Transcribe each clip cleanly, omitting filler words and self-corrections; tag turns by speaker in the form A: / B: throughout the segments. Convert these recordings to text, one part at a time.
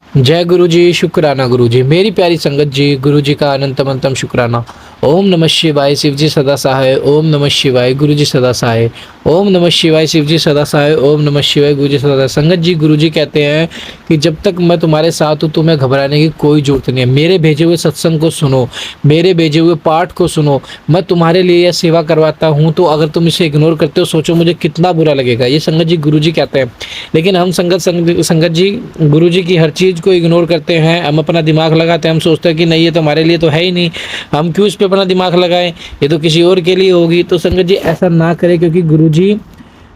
A: जय गुरु जी, शुक्राना गुरु जी। मेरी प्यारी संगत जी, गुरु जी का अनंतम शुक्राना। ओम नमः शिवाय, शिव जी सदा सहाय। ओम नमः शिवाय, गुरु जी सदा सहाय। ओम नमः शिवाय, शिव जी सदा सहाय। ओम नमः शिवाय, गुरु जी सदा सहाय। संगत जी, गुरु जी कहते हैं कि जब तक मैं तुम्हारे साथ हूँ तुम्हें घबराने की कोई जरूरत नहीं है। मेरे भेजे हुए सत्संग को सुनो, मेरे भेजे हुए पाठ को सुनो। मैं तुम्हारे लिए यह सेवा करवाता हूँ, तो अगर तुम इसे इग्नोर करते हो सोचो मुझे कितना बुरा लगेगा। ये संगत जी गुरु जी कहते हैं। लेकिन हम संगत जी गुरु जी की हर चीज़ को इग्नोर करते हैं। हम अपना दिमाग लगाते हैं, हम सोचते हैं कि नहीं ये तो हमारे लिए तो है ही नहीं, हम क्यों इस पे अपना दिमाग लगाएं, ये तो किसी और के लिए होगी। तो संगत जी ऐसा ना करें, क्योंकि गुरु जी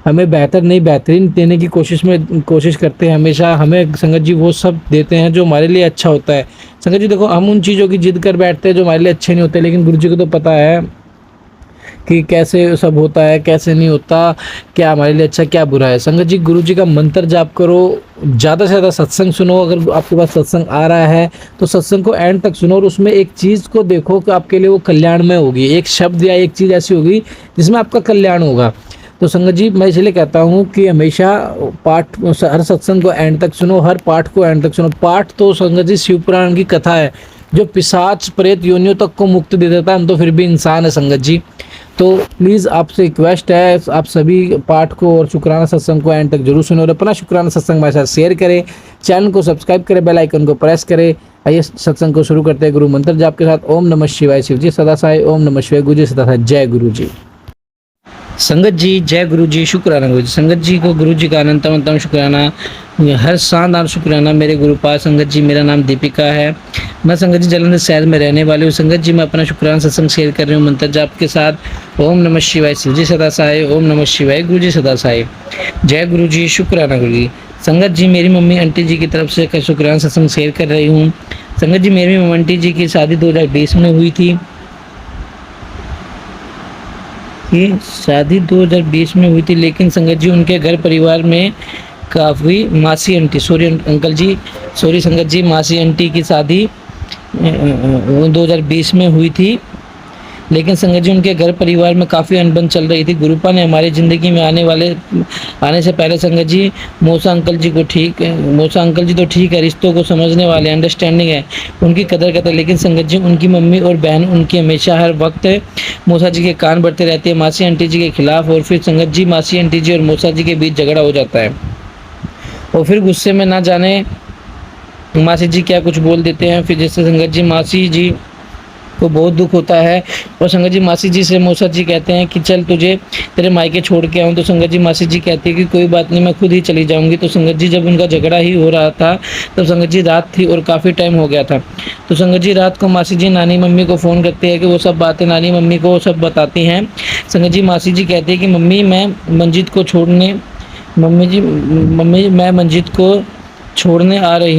A: हमें बेहतर नहीं बेहतरीन देने की कोशिश करते हैं। हमेशा हमें संगत जी वो सब देते हैं जो हमारे लिए अच्छा होता है। संगत जी देखो, हम उन चीज़ों की जिद कर बैठते हैं जो हमारे लिए अच्छे नहीं होते, लेकिन गुरु जी को तो पता है कि कैसे सब होता है कैसे नहीं होता, क्या हमारे लिए अच्छा क्या बुरा है। संगत जी गुरु जी का मंत्र जाप करो, ज़्यादा से ज़्यादा सत्संग सुनो। अगर आपके पास सत्संग आ रहा है तो सत्संग को एंड तक सुनो और उसमें एक चीज़ को देखो कि आपके लिए वो कल्याणमय होगी। एक शब्द या एक चीज़ ऐसी होगी जिसमें आपका कल्याण होगा। तो संगत जी मैं इसलिए कहता हूँ कि हमेशा पाठ, हर सत्संग को एंड तक सुनो, हर पाठ को एंड तक सुनो। पाठ तो संगत जी शिव पुराण की कथा है जो पिशाच प्रेत योनियों तक को मुक्ति दे देता है। हम तो फिर भी इंसान है संगत जी। तो प्लीज़ आपसे रिक्वेस्ट है, आप सभी पाठ को और शुक्राना सत्संग को एंड तक जरूर सुनो और अपना शुक्राना सत्संग हमारे साथ शेयर करें, चैनल को सब्सक्राइब करें, बेल आइकन को प्रेस करें। आइए सत्संग को शुरू करते हैं गुरु मंत्र जाप के साथ। ओम नमः शिवाय, शिव जी सदा सहाय। ओम नमः शिवाय, गुरु जी सदा सहाय। जय गुरु जी। संगत जी जय गुरु जी, शुक्राना गुरु जी। संगत जी को गुरु जी का अनंतम शुक्राना, हर शानदार शुक्राना मेरे गुरुपाल। संगत जी मेरा नाम दीपिका है, मैं संगत जी जलंधर शहर में रहने वाली हूँ। संगत जी मैं अपना शुक्राना सत्संग शेयर कर रही हूँ मंत्र जाप के साथ। ओम नमः शिवाय, शिव जी सदा सहाय। ओम नमः शिवाय, गुरु जी सदा सहाय। जय गुरु जी, शुक्राना गुरु जी। संगत जी मेरी मम्मी आंटी जी की तरफ से शुक्राना सत्संग शेयर कर रही हूँ। संगत जी मेरी मम्मी आंटी जी की शादी 2020 में हुई थी। ये शादी 2020 में हुई थी, लेकिन संगत जी उनके घर परिवार में काफ़ी मासी आंटी, सॉरी अंकल जी, सॉरी संगत जी, मासी आंटी की शादी 2020 में हुई थी, लेकिन संगत जी उनके घर परिवार में काफ़ी अनबन चल रही थी। गुरुपा ने हमारी ज़िंदगी में आने से पहले संगत जी मौसा अंकल जी तो ठीक है, रिश्तों को समझने वाले, अंडरस्टैंडिंग है, उनकी कदर करते हैं। लेकिन संगत जी उनकी मम्मी और बहन उनकी हमेशा हर वक्त मौसा जी के कान भरते रहती है मासी आंटी जी के खिलाफ, और फिर संगत जी मासी आंटी जी और मौसा जी के बीच झगड़ा हो जाता है और फिर गुस्से में ना जाने मासी जी क्या कुछ बोल देते हैं। फिर जैसे संगत जी मासी जी को बहुत दुख होता है और संगत जी मासी जी से मौसा जी कहते हैं कि चल तुझे तेरे मायके छोड़ के आऊँ। तो संगत जी मासी जी कहती है कि कोई बात नहीं, मैं खुद ही चली जाऊंगी। तो संगत जी जब उनका झगड़ा ही हो रहा था तब संगत जी रात थी और काफ़ी टाइम हो गया था। तो संगत जी रात को मासी जी नानी मम्मी को फ़ोन करते हैं कि वो सब बातें नानी मम्मी को सब बताती हैं। संगत जी मासी जी कहती है कि मम्मी मैं मंजीत को छोड़ने आ रही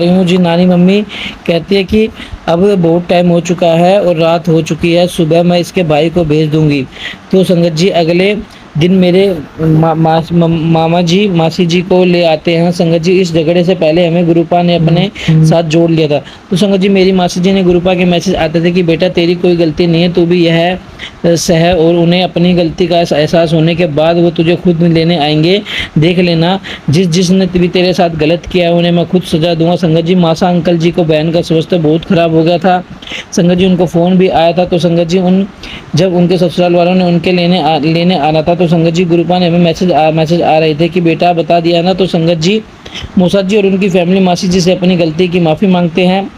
A: हूँ जी। नानी मम्मी कहती है कि अब बहुत टाइम हो चुका है और रात हो चुकी है, सुबह मैं इसके भाई को भेज दूंगी। तो संगत जी अगले दिन मेरे मामा जी मासी जी को ले आते हैं। संगत जी इस झगड़े से पहले हमें गुरुपा ने अपने साथ जोड़ लिया था। तो संगत जी मेरी मासी जी ने गुरुपा के मैसेज आते थे कि बेटा तेरी कोई गलती नहीं है, तू भी यह सह, और उन्हें अपनी गलती का एहसास होने के बाद वो तुझे खुद लेने आएंगे, देख लेना। जिसने भी तेरे साथ गलत किया है उन्हें मैं खुद सजा दूंगा। संगत जी मासा अंकल जी को बहन का स्वास्थ्य बहुत खराब हो गया था। संगत जी उनको फ़ोन भी आया था। तो संगत जी जब उनके ससुराल वालों ने उनके लेने आना था तो संगत जी गुरुपा ने हमें मैसेज आ रहे थे कि बेटा बता दिया ना। तो संगत जी मौसा जी और उनकी फैमिली मासी जी से अपनी गलती की माफ़ी मांगते हैं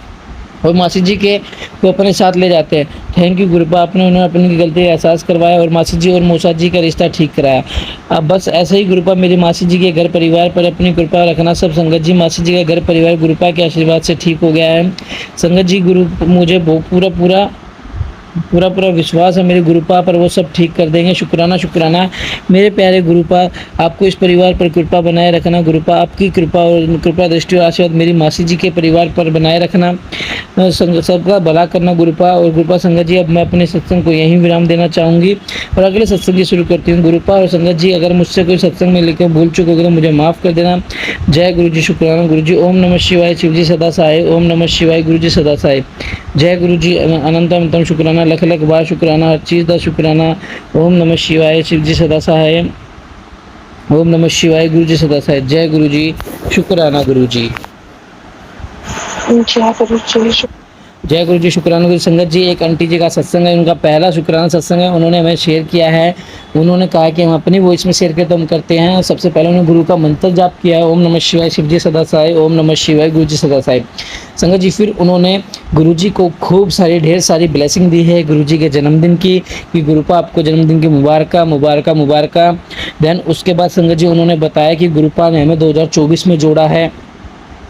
A: और मासी जी को अपने साथ ले जाते हैं। थैंक यू गुरुपा, आपने उन्हें अपनी गलती का एहसास करवाया और मासी जी और मौसा जी का रिश्ता ठीक कराया। अब बस ऐसे ही गुरुपा मेरी मासी जी के घर परिवार पर अपनी कृपा रखना। सब संगत जी मासी जी का घर परिवार गुरुपा के आशीर्वाद से ठीक हो गया है। संगत जी मुझे पूरा विश्वास है मेरे गुरुपा पर, वो सब ठीक कर देंगे। शुक्राना मेरे प्यारे गुरुपा, आपको इस परिवार पर कृपा बनाए रखना। गुरुपा आपकी कृपा दृष्टि और आशीर्वाद मेरी मासी जी के परिवार पर बनाए रखना। सबका भला करना गुरुपा। और गुरुपा संगत जी अब मैं अपने सत्संग को यहीं विराम देना चाहूँगी और अगले सत्संग की शुरू करती हूँ। गुरुपा और संगत जी अगर मुझसे कोई सत्संग में लेकर भूल चुके हो तो मुझे माफ़ कर देना। जय गुरु जी, शुक्राना गुरु जी। ओम नमः शिवाय, शिव जी सदा सहाय। ओम नमः शिवाय, गुरु जी सदा सहाय। जय गुरु जी, अनंतम शुक्राना, लख बार शुक्राना, हर चीज़ का शुक्राना। ओम नमः शिवाय, शिव जी सदा सहाय। ओम नमः शिवाय गुरु जी सदा साहेब। जय गुरु जी, शुक्राना गुरु जी।
B: जय गुरु जी।
A: जय गुरु जी, शुक्राना गुरु संगत जी। एक आंटी जी का सत्संग है, उनका पहला शुक्राना सत्संग है, उन्होंने हमें शेयर किया है। उन्होंने कहा कि हम अपनी वॉइस में शेयर करते तो हम करते हैं। सबसे पहले उन्होंने गुरु का मंत्र जाप किया है, ओम नमः शिवाय शिव जी सदा साहेब, ओम नमः शिवाय गुरु जी सदा साहेब। संगत जी फिर उन्होंने गुरु जी को खूब सारी ढेर सारी ब्लेसिंग दी है गुरु जी के जन्मदिन की, कि गुरुपा आपको जन्मदिन की मुबारका मुबारका मुबारका। देन उसके बाद संगत जी उन्होंने बताया कि गुरुपा ने हमें 2024 में जोड़ा है।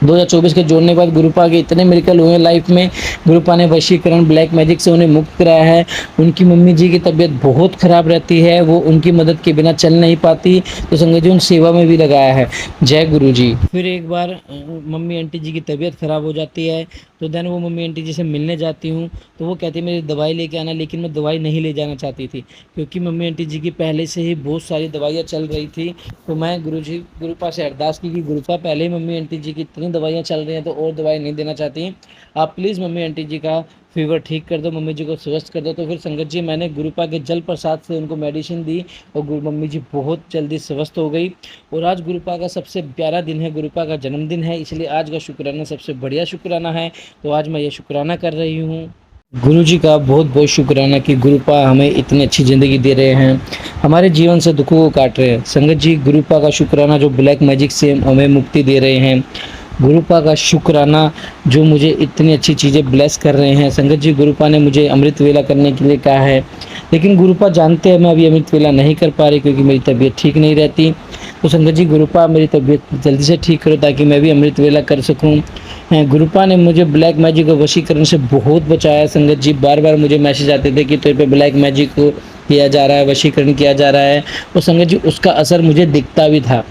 A: 2024 के जोड़ने के बाद गुरुपा के इतने मिरेकल हुए लाइफ में। गुरुपा ने वशीकरण ब्लैक मैजिक से उन्हें मुक्त कराया है। उनकी मम्मी जी की तबीयत बहुत खराब रहती है, वो उनकी मदद के बिना चल नहीं पाती, तो संगत जी उन सेवा में भी लगाया है। जय गुरु जी। फिर एक बार मम्मी आंटी जी की तबीयत खराब हो जाती है, तो देन वो मम्मी आंटी जी से मिलने जाती हूँ, तो वो कहती है मेरी दवाई लेके आना, लेकिन मैं दवाई नहीं ले जाना चाहती थी, क्योंकि मम्मी आंटी जी की पहले से ही बहुत सारी दवाइयाँ चल रही थी। तो मैं गुरुपा से अरदास की कि गुरुपा पहले ही मम्मी आंटी जी की इतनी दवाइयाँ चल रही हैं, तो और दवाई नहीं देना चाहती, आप प्लीज़ मम्मी आंटी जी का फीवर ठीक कर दो, मम्मी जी को स्वस्थ कर दो। तो फिर संगत जी मैंने गुरुपा के जल प्रसाद से उनको मेडिसिन दी, और मम्मी जी बहुत जल्दी स्वस्थ हो गई। और आज गुरुपा का सबसे प्यारा दिन है, गुरुपा का जन्मदिन है, इसलिए आज का शुक्राना सबसे बढ़िया शुक्राना है। तो आज मैं ये शुक्राना कर रही हूँ गुरु जी का। बहुत बहुत शुक्राना कि गुरुपा हमें इतनी अच्छी ज़िंदगी दे रहे हैं, हमारे जीवन से दुखों को काट रहे हैं। संगत जी गुरुपा का शुक्राना जो ब्लैक मैजिक से हमें मुक्ति दे रहे हैं। गुरुपा का शुक्राना जो मुझे इतनी अच्छी चीज़ें ब्लेस कर रहे हैं। संगत जी गुरुपा ने मुझे अमृत वेला करने के लिए कहा है, लेकिन गुरुपा जानते हैं मैं अभी अमृत वेला नहीं कर पा रही, क्योंकि मेरी तबीयत ठीक नहीं रहती। तो संगत जी गुरुपा मेरी तबीयत जल्दी से ठीक करो, ताकि मैं भी अमृत वेला कर सकूं। गुरुपा ने मुझे ब्लैक मैजिक और वशीकरण से बहुत बचाया। संगत जी बार बार मुझे मैसेज आते थे कि तेरे पे ब्लैक मैजिक किया जा रहा है, वशीकरण किया जा रहा है। और संगत जी उसका असर मुझे दिखता भी था,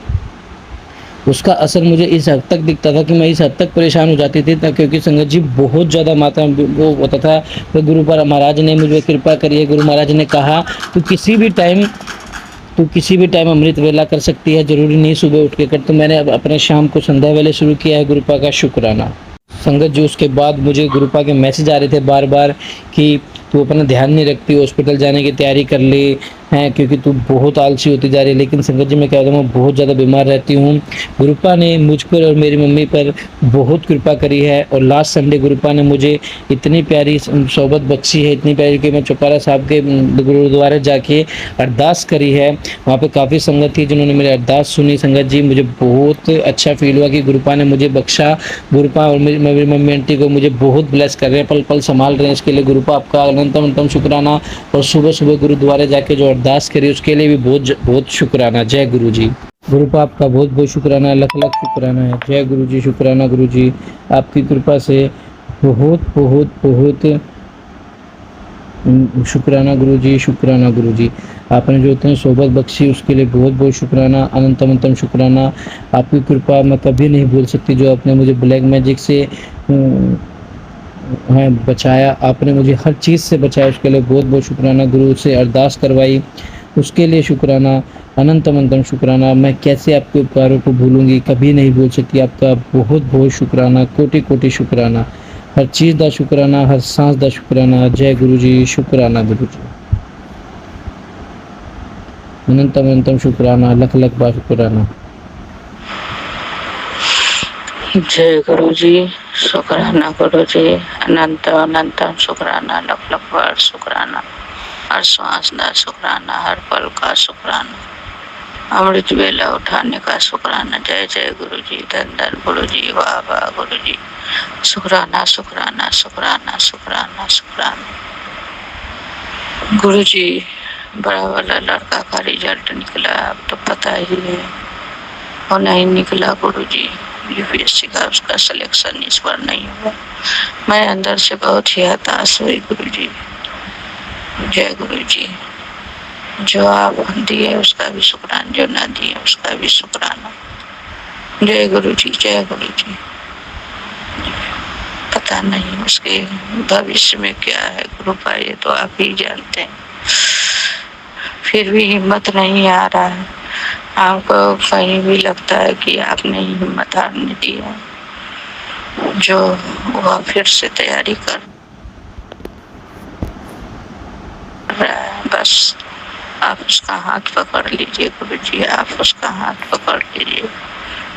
A: उसका असर मुझे इस हद तक दिखता था कि मैं इस हद तक परेशान हो जाती थी, क्योंकि संगत जी बहुत ज़्यादा मात्रा में वो होता था। तो गुरु पर महाराज ने मुझे कृपा करी है। गुरु महाराज ने कहा तू किसी भी टाइम अमृत वेला कर सकती है, ज़रूरी नहीं सुबह उठ के कर। तो मैंने अब अपने शाम को संध्या वेले शुरू किया है गुरुपा का शुक्राना। संगत जी उसके बाद मुझे गुरुपा के मैसेज आ रहे थे बार बार कि तू अपना ध्यान नहीं रखती, हॉस्पिटल जाने की तैयारी कर ले हैं, क्योंकि तू बहुत आलसी होती जा रही है। लेकिन संगत जी मैं कह रहा हूँ बहुत ज़्यादा बीमार रहती हूँ। गुरुपा ने मुझ पर और मेरी मम्मी पर बहुत कृपा करी है। और लास्ट संडे गुरुपा ने मुझे इतनी प्यारी सोबत बख्शी है, इतनी प्यारी कि मैं चौपारा साहब के गुरुद्वारे जाके अरदास करी है। वहाँ पे काफ़ी संगत थी जिन्होंने मेरी अरदास सुनी। संगत जी मुझे बहुत अच्छा फील हुआ कि गुरुपा ने मुझे बख्शा। गुरुपा और मेरी मम्मी आंटी को मुझे बहुत ब्लेस कर रहे हैं, पल पल संभाल रहे हैं। इसके लिए गुरुपा आपका अनंतम अनंतम शुक्राना। और सुबह सुबह गुरुद्वारे जाके जो अरदास करी उसके लिए भी बहुत बहुत शुक्राना। जय गुरु जी। गुरुपा आपका बहुत बहुत शुक्राना, लख लख शुक्राना है। जय गुरु जी, शुक्राना गुरु जी। आपकी कृपा से बहुत बहुत बहुत शुक्राना गुरु जी, शुक्राना गुरु जी। आपने जो इतनी सोबत बख्शी उसके लिए बहुत बहुत शुक्राना, अनंतम अनंतम शुक्राना। आपकी कृपा मैं कभी नहीं भूल सकती, जो आपने मुझे ब्लैक मैजिक से है बचाया, आपने मुझे हर चीज़ से बचाया, उसके लिए बहुत बहुत शुक्राना। गुरु से अरदास करवाई उसके लिए शुक्राना, अनंतम अनंतम शुक्राना। मैं कैसे आपके उपकारों को भूलूंगी, कभी नहीं भूल सकती। आपका बहुत बहुत शुक्राना, कोटि कोटि शुक्राना। हर चीज़ का शुक्राना, हर सांस का शुक्राना। जय गुरु जी, शुक्राना गुरु जी। अनंतम अनंतम शुक्राना, लख लख बार शुक्राना।
B: जय गुरु जी, शुक्राना गुरु जी। अनंत अनंत शुक्राना, लख लख बार शुक्राना। हर श्वास का शुक्राना, हर पल का शुक्राना, अमृत वेला उठाने का शुक्राना। जय जय गुरु जी, धन धन गुरु जी, वाह वाह गुरु जी। शुक्राना शुक्राना शुक्राना शुक्राना शुक्राना। गुरु जी बड़ा वाला लड़का का रिजल्ट निकला, अब तो पता ही है, और नहीं निकला गुरु जी। यूपीएससी का उसका सिलेक्शन इस बार नहीं हुआ। मैं अंदर से बहुत ही हताश हुई गुरु जी। जय गुरु जी। जो आप दिए उसका भी शुक्राना, जो ना दिए उसका भी शुक्राना। जय गुरु जी, जय गुरु जी। पता नहीं उसके भविष्य में क्या है गुरुपा, ये तो आप ही जानते हैं। फिर भी हिम्मत नहीं आ रहा है, आपको कहीं भी लगता है कि आपने हिम्मत हारने दी है। जो वह फिर से तैयारी कर रहा है, बस आप उसका हाथ पकड़ लीजिए गुरु जी, आप उसका हाथ पकड़ लीजिए।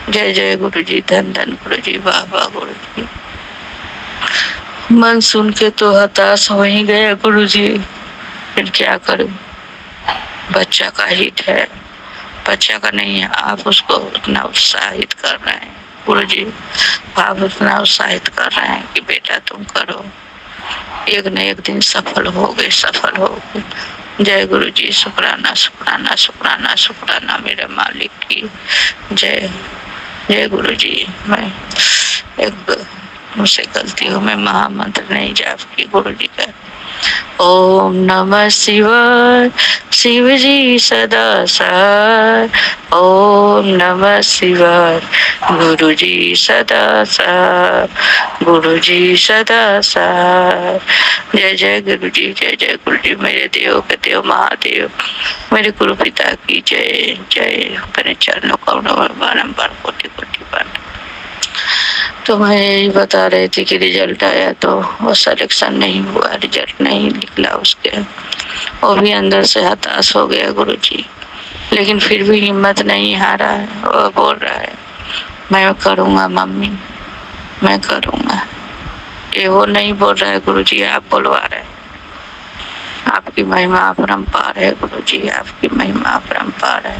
B: जय जय गुरु जी, धन धन गुरु जी, वाह वाह गुरु जी। मन सुन के तो हताश हो ही गए गुरु जी, फिर क्या करूं। बच्चा का हित है, बच्चा का नहीं है। आप उसको उतना उत्साहित कर रहे हैं गुरु जी, आप उतना उत्साहित कर रहे हैं कि बेटा तुम करो, एक न एक दिन सफल होगे, सफल होगे। जय गुरु जी, शुक्राना शुक्राना शुक्राना शुक्राना मेरे मालिक की जय। जय गुरु जी, मैं एक मुझसे गलती हो, मैं महामंत्र नहीं जाप की गुरु जी का। ओम नमः शिवाय, शिव जी सदा सहाय। ओम नमः शिवाय, गुरु जी सदा सहाय, गुरु जी सदा सहाय। जय जय गुरु जी, जय जय गुरु जी, मेरे देव के देव महादेव, मेरे गुरु पिता की जय जय। मेरे चरणों का बारंबार कोटि कोटि बार। तो मैं यही बता रही थी कि रिजल्ट आया तो वो सिलेक्शन नहीं हुआ, रिजल्ट नहीं निकला उसके, वो भी अंदर से हताश हो गया गुरुजी। लेकिन फिर भी हिम्मत नहीं हारा है, वो बोल रहा है मैं करूँगा मम्मी, मैं करूँगा। ये वो नहीं बोल रहा है गुरुजी, आप बोलवा रहे हैं। आपकी महिमा अपरंपार है गुरुजी, आपकी महिमा अपरंपार है।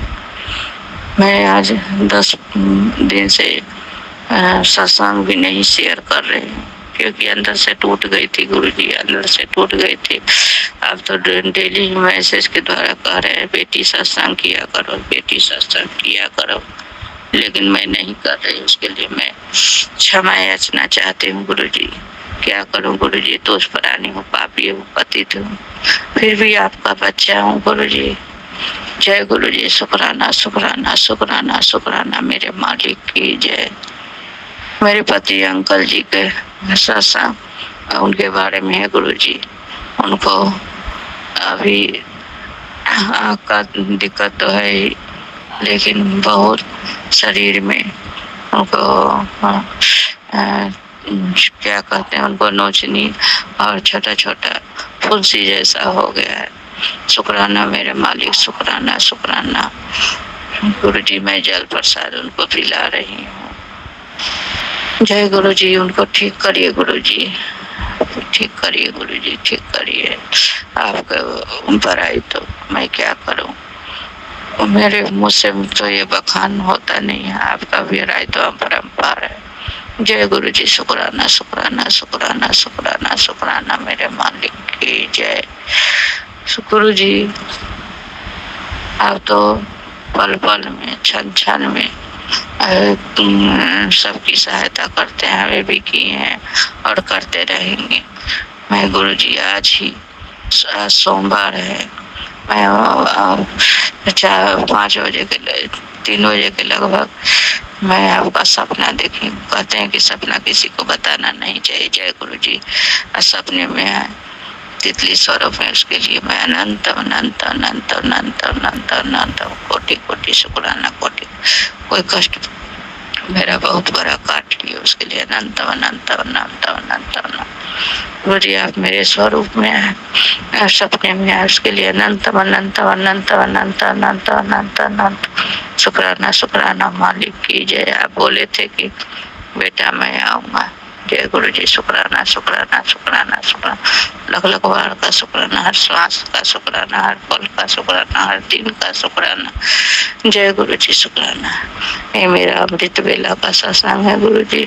B: मैं आज 10 दिन से सत्संग भी नहीं शेयर कर रहे हैं, क्योंकि अंदर से टूट गई थी गुरुजी, अंदर से टूट गई थी। आप तो डेली मैसेज के द्वारा कह रहे हैं बेटी सत्संग किया करो, बेटी सत्संग किया करो, लेकिन मैं नहीं कर रही। उसके लिए मैं क्षमा याचना चाहती हूँ गुरुजी। क्या करूँ गुरुजी, दोष परानी हूँ, पापी हूँ, पतित हूँ, फिर भी आपका बच्चा हूँ गुरुजी। जय गुरुजी, शुक्राना शुक्राना शुक्राना शुक्राना मेरे मालिक की जय। मेरे पति अंकल जी के सत्संग उनके बारे में है गुरुजी, उनको अभी आँख का दिक्कत तो है ही, लेकिन बहुत शरीर में उनको क्या कहते हैं, उनको नोचनी और छोटा छोटा फुंसी जैसा हो गया है। शुक्राना मेरे मालिक, शुक्राना शुक्राना गुरुजी। मैं जल प्रसाद उनको पिला रही हूँ। जय गुरुजी, उनको ठीक करिए गुरुजी, ठीक करिए गुरुजी, ठीक करिए। आपके पर आई तो मैं क्या करूं, मेरे मुँह से तो ये बखान होता नहीं है, आपका भी राय तो अपरंपार है। जय गुरुजी, शुक्राना शुक्राना शुक्राना शुक्राना शुक्राना मेरे मालिक की जय। गुरुजी, आप तो पल पल में, क्षण क्षण में सबकी सहायता करते हैं, हमें भी किए हैं और करते रहेंगे। मैं गुरुजी आज ही सोमवार है, मैं 5 बजे के 3 बजे के लगभग मैं आपका सपना देखी। कहते हैं कि सपना किसी को बताना नहीं चाहिए। जय गुरुजी, सपने में है तितली स्वरूप है, उसके लिए मैं अनंत अनंत अनंत अनंत अनंत अनंत कोटि कोटि शुक्राना, कोटि कोई कष्ट मेरा बहुत बड़ा काट लिया, उसके लिए अनंत अनंत अनंत अनंत अनंत। गुरुजी, आप मेरे स्वरूप में है, सपने में है, उसके लिए अनंत अनंत अनंत अनंत अनंत अनंत अनंत शुक्राना शुक्राना मालिक की जय। आप बोले थे कि बेटा मैं आऊँगा। जय गुरुजी, शुक्राना शुक्राना शुक्राना शुक्राना, लख लख बार का शुक्राना, हर श्वास का शुक्राना, हर पल का शुक्राना, हर दिन का शुक्राना। जय गुरुजी, शुक्राना। ये मेरा अमृत बेला का सत्संग है गुरुजी।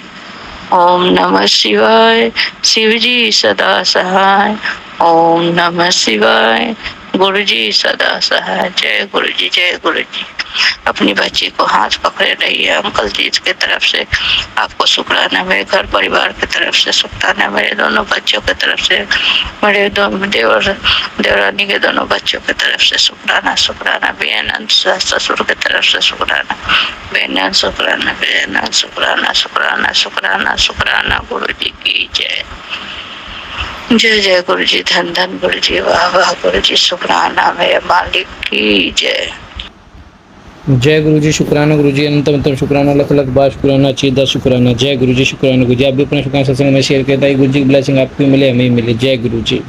B: ओम नमः शिवाय, शिव जी सदा सहाय। ओम नमः शिवाय, गुरुजी सदा सहाय। जय गुरुजी, जय गुरुजी। अपनी बच्ची को हाथ पकड़े रहिए। अंकल जी की तरफ से आपको शुक्राना, मेरे घर परिवार की तरफ से शुक्राना, मेरे दोनों बच्चों की तरफ से, मेरे दोनों देवरानी के दोनों बच्चों की तरफ से शुक्राना शुक्राना, बेअनंत ससुर की तरफ से शुक्राना, बेअनंत शुक्राना, बेअनंत शुक्राना शुक्राना शुक्राना शुक्राना गुरुजी की जय। जय जय गुरुजी, धन धन गुरुजी, वाह वाह गुरुजी, शुक्राना मेरे मालिक की जय।
A: जय गुरुजी, शुक्राना गुरुजी, अनंत शुक्राना, लख लख बार शुक्राना, चीदा शुक्राना। जय गुरुजी, शुक्राना गुरुजी। आप भी अपना शुक्राना सत्संग में शेयर करता है। गुरुजी की ब्लेसिंग आपको मिले, हमें मिले। जय गुरुजी।